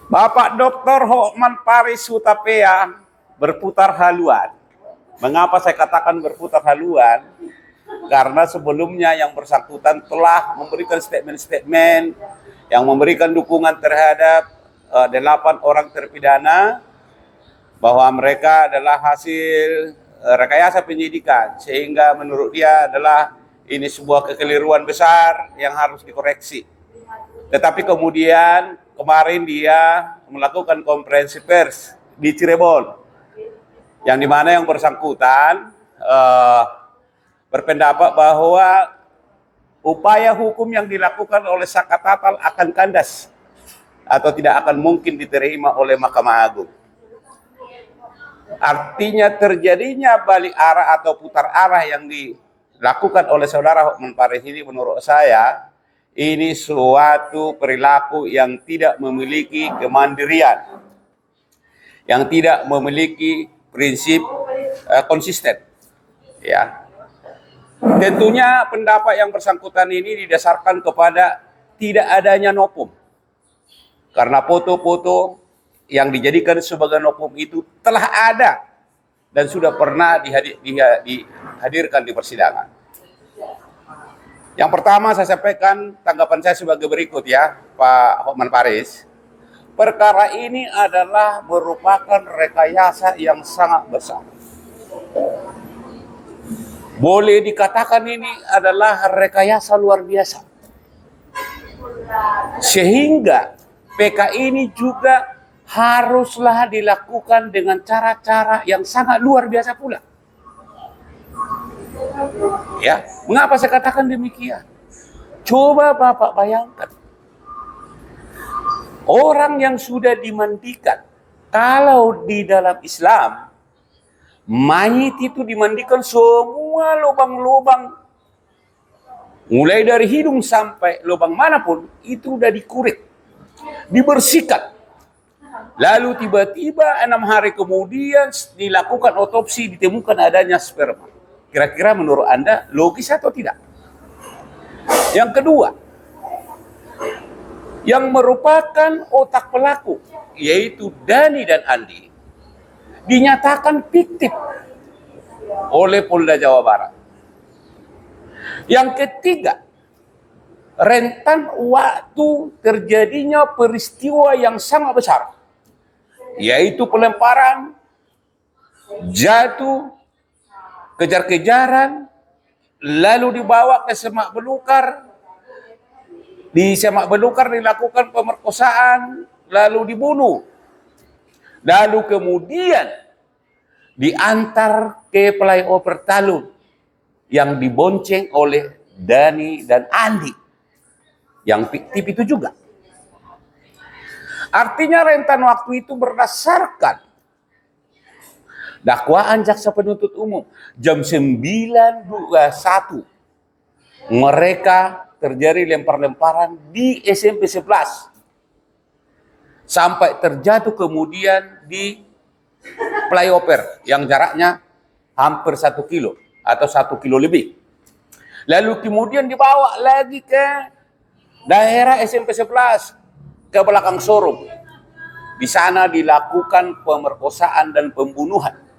Bapak Dr. Hotman Paris Hutapea berputar haluan. Mengapa saya katakan berputar haluan? Karena sebelumnya yang bersangkutan telah memberikan statement-statement yang memberikan dukungan terhadap 8 orang terpidana bahwa mereka adalah hasil rekayasa penyidikan, sehingga menurut dia adalah ini sebuah kekeliruan besar yang harus dikoreksi. Tetapi kemudian kemarin dia melakukan konferensi pers di Cirebon, yang dimana yang bersangkutan berpendapat bahwa upaya hukum yang dilakukan oleh Saka Tatal akan kandas atau tidak akan mungkin diterima oleh Mahkamah Agung. Artinya terjadinya balik arah atau putar arah yang dilakukan oleh saudara Hotman Paris ini menurut saya ini suatu perilaku yang tidak memiliki kemandirian, yang tidak memiliki prinsip konsisten. Ya, tentunya pendapat yang bersangkutan ini didasarkan kepada tidak adanya nopum, karena foto-foto yang dijadikan sebagai nopum itu telah ada dan sudah pernah dihadirkan di persidangan. Yang pertama saya sampaikan tanggapan saya sebagai berikut ya, Pak Hotman Paris. Perkara ini adalah merupakan rekayasa yang sangat besar. Boleh dikatakan ini adalah rekayasa luar biasa. Sehingga PK ini juga haruslah dilakukan dengan cara-cara yang sangat luar biasa pula. Ya, mengapa saya katakan demikian? Coba Bapak bayangkan, orang yang sudah dimandikan, kalau di dalam Islam, mayit itu dimandikan semua lubang-lubang, mulai dari hidung sampai lubang manapun, itu udah dikurik, dibersihkan. Lalu tiba-tiba 6 hari kemudian dilakukan otopsi, ditemukan adanya sperma. Kira-kira menurut Anda logis atau tidak? Yang kedua, yang merupakan otak pelaku, yaitu Dhani dan Andi, dinyatakan fiktif oleh Polda Jawa Barat. Yang ketiga, rentan waktu terjadinya peristiwa yang sangat besar, yaitu pelemparan, jatuh, kejar-kejaran, lalu dibawa ke semak belukar. Di semak belukar dilakukan pemerkosaan, lalu dibunuh. Lalu kemudian diantar ke flyover Talun yang dibonceng oleh Dhani dan Andi, yang fiktif itu juga. Artinya rentan waktu itu berdasarkan dakwaan jaksa penuntut umum jam 9.21 mereka terjadi lempar-lemparan di SMP 11 sampai terjatuh kemudian di flyover yang jaraknya hampir 1 kilo atau 1 kilo lebih. Lalu kemudian dibawa lagi ke daerah SMP 11 ke belakang showroom. Di sana dilakukan pemerkosaan dan pembunuhan.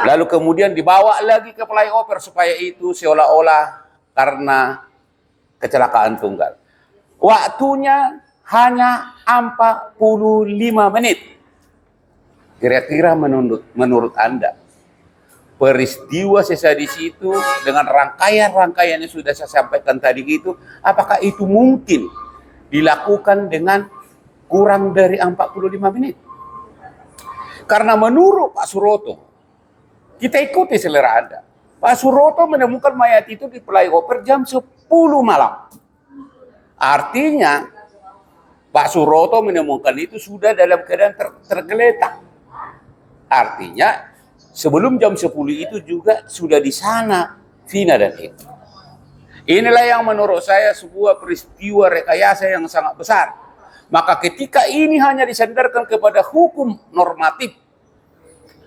Lalu kemudian dibawa lagi ke flyover supaya itu seolah-olah karena kecelakaan tunggal. Waktunya hanya 45 menit. Kira-kira menurut Anda, peristiwa sesadis itu dengan rangkaian-rangkaian yang sudah saya sampaikan tadi gitu, apakah itu mungkin dilakukan dengan kurang dari 45 menit? Karena menurut Pak Suroto, kita ikuti selera Anda. Pak Suroto menemukan mayat itu di flyover jam 10 malam. Artinya Pak Suroto menemukan itu sudah dalam keadaan tergeletak. Artinya sebelum jam 10 itu juga sudah di sana Vina dan Eki. Inilah yang menurut saya sebuah peristiwa rekayasa yang sangat besar. Maka ketika ini hanya disandarkan kepada hukum normatif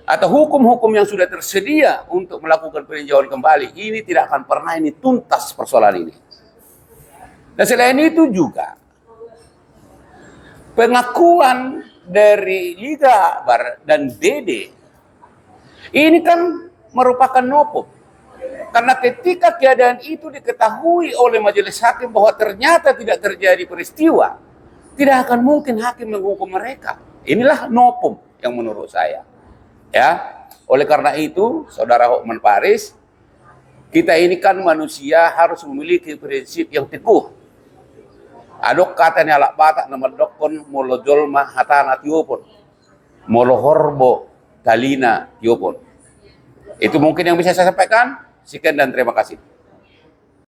atau hukum-hukum yang sudah tersedia untuk melakukan peninjauan kembali, ini tidak akan pernah ini tuntas persoalan ini. Dan selain itu juga pengakuan dari Liga dan Dede ini kan merupakan nopum. Karena ketika keadaan itu diketahui oleh majelis hakim bahwa ternyata tidak terjadi peristiwa, tidak akan mungkin hakim menghukum mereka. Inilah nopum yang menurut saya. Ya, oleh karena itu, Saudara Hokman Paris, kita ini kan manusia harus memiliki prinsip yang teguh. Adok katanya alak batak nama dokon molo jolma hatana tiopon, molo horbo talina tiopon. Itu mungkin yang bisa saya sampaikan. Sekian dan terima kasih.